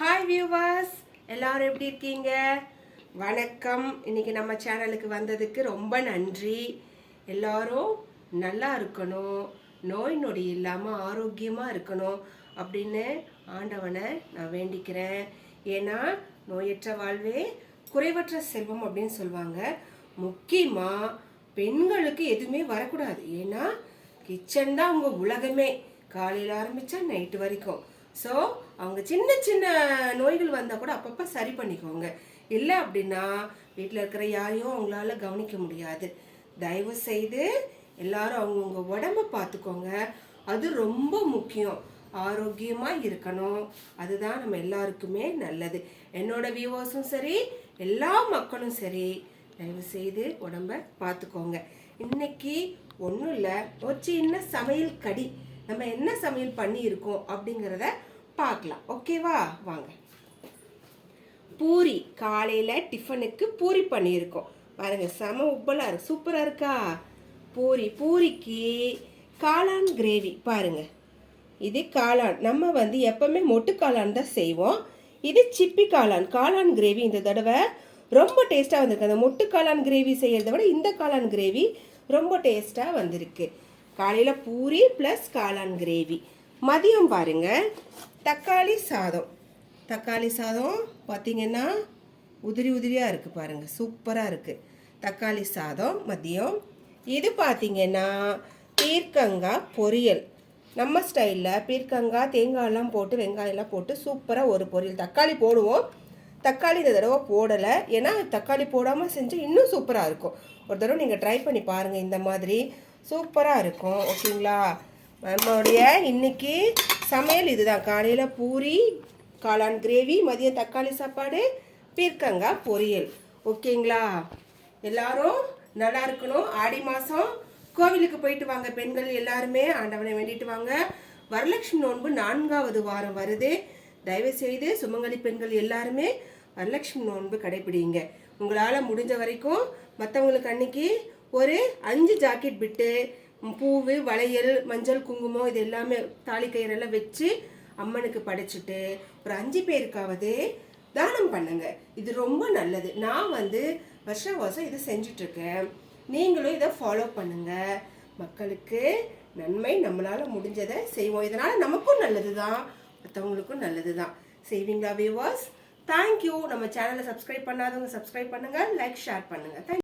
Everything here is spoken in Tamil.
ஹாய் வியூவர்ஸ், எல்லாரும் எப்படி இருக்கீங்க? வணக்கம். இன்னைக்கு நம்ம சேனலுக்கு வந்ததுக்கு ரொம்ப நன்றி. எல்லாரும் நல்லா இருக்கணும், நோய் நொடி இல்லாமல் ஆரோக்கியமாக இருக்கணும் அப்படின்னு ஆண்டவனை நான் வேண்டிக்கிறேன். ஏன்னா நோயற்ற வாழ்வே குறைவற்ற செல்வம் அப்படின்னு சொல்லுவாங்க. முக்கியமாக பெண்களுக்கு எதுவுமே வரக்கூடாது. ஏன்னா கிச்சன் தான் அவங்க உலகமே. காலையில் ஆரம்பித்தா நைட்டு வரைக்கும். ஸோ அவங்க சின்ன சின்ன நோய்கள் வந்தால் கூட அப்பப்போ சரி பண்ணிக்கோங்க. இல்லை அப்படின்னா வீட்டில் இருக்கிற யாரையும் அவங்களால கவனிக்க முடியாது. தயவு செய்து எல்லாரும் அவங்கவுங்க உடம்ப பார்த்துக்கோங்க. அது ரொம்ப முக்கியம். ஆரோக்கியமாக இருக்கணும். அதுதான் நம்ம எல்லாருக்குமே நல்லது. என்னோட வியூவர்ஸும் சரி, எல்லா மக்களும் சரி, தயவு செய்து உடம்ப பார்த்துக்கோங்க. இன்னைக்கு ஒன்றும் இல்லை, ஒரு சின்ன சமையல் கடி. நம்ம என்ன சமையல் பண்ணியிருக்கோம் அப்படிங்கிறத பார்க்கலாம். ஓகேவா? வாங்க. பூரி, காலையில் டிஃபனுக்கு பூரி பண்ணியிருக்கோம். பாருங்க, செம உப்பலாக இருக்கு, சூப்பராக இருக்கா? பூரிக்கு காளான் கிரேவி. பாருங்க, இது காளான். நம்ம எப்பவுமே மொட்டு காளான் தான் செய்வோம். இது சிப்பி காளான் கிரேவி இந்த தடவை ரொம்ப டேஸ்ட்டாக வந்திருக்கு. அந்த மொட்டு காளான் கிரேவி செய்யறதை விட இந்த காளான் கிரேவி ரொம்ப டேஸ்ட்டாக வந்திருக்கு. காலையில் பூரி ப்ளஸ் காளான் கிரேவி. மதியம் பாருங்க, தக்காளி சாதம் பார்த்தீங்கன்னா உதிரியாக இருக்குது பாருங்கள், சூப்பராக இருக்குது. தக்காளி சாதம் மதியம். இது பார்த்தீங்கன்னா பீர்க்கங்காய் பொரியல். நம்ம ஸ்டைலில் பீர்க்கங்காய் தேங்காயெல்லாம் போட்டு வெங்காயம்லாம் போட்டு சூப்பராக ஒரு பொரியல். தக்காளி போடுவோம், தக்காளி இந்த தடவை போடலை. ஏன்னா தக்காளி போடாமல் செஞ்சு இன்னும் சூப்பராக இருக்கும். ஒரு தடவை நீங்கள் ட்ரை பண்ணி பாருங்கள், இந்த மாதிரி சூப்பராக இருக்கும். ஓகேங்களா? நம்மளுடைய இன்னைக்கு சமையல் இதுதான். காலையில் பூரி காளான் கிரேவி, மதியம் தக்காளி சாப்பாடு, பீர்க்கங்காய் பொரியல். ஓகேங்களா? எல்லாரும் நல்லா இருக்கணும். ஆடி மாதம் கோவிலுக்கு போயிட்டு வாங்க. பெண்கள் எல்லாருமே ஆண்டவனை வேண்டிட்டு வாங்க. வரலட்சுமி நோன்பு 4வது வாரம் வருது. தயவு செய்து சுமங்கலி பெண்கள் எல்லாருமே வரலட்சுமி நோன்பு கடைபிடிங்க. உங்களால் முடிஞ்ச வரைக்கும் மற்றவங்களுக்கு அன்னைக்கு ஒரு 5 ஜாக்கெட் பிட்டு, பூவு, வளையல், மஞ்சள், குங்குமம் இது எல்லாமே தாலி கயிறெல்லாம் வச்சு அம்மனுக்கு படைச்சிட்டு ஒரு 5 பேருக்காவது தானம் பண்ணுங்க. இது ரொம்ப நல்லது. நான் வருஷம் இது செஞ்சிட்ருக்கேன். நீங்களும் இதை ஃபாலோ பண்ணுங்க. மக்களுக்கு நன்மை, நம்மளால் முடிஞ்சதை செய்வோம். இதனால் நமக்கும் நல்லது தான், மற்றவங்களுக்கும் நல்லது தான். செய்வீங்களா வியூவர்ஸ்? தேங்க்யூ. நம்ம சேனலை சப்ஸ்கிரைப் பண்ணாதவங்க சப்ஸ்கிரைப் பண்ணுங்கள், லைக் ஷேர் பண்ணுங்கள். தேங்க்யூ.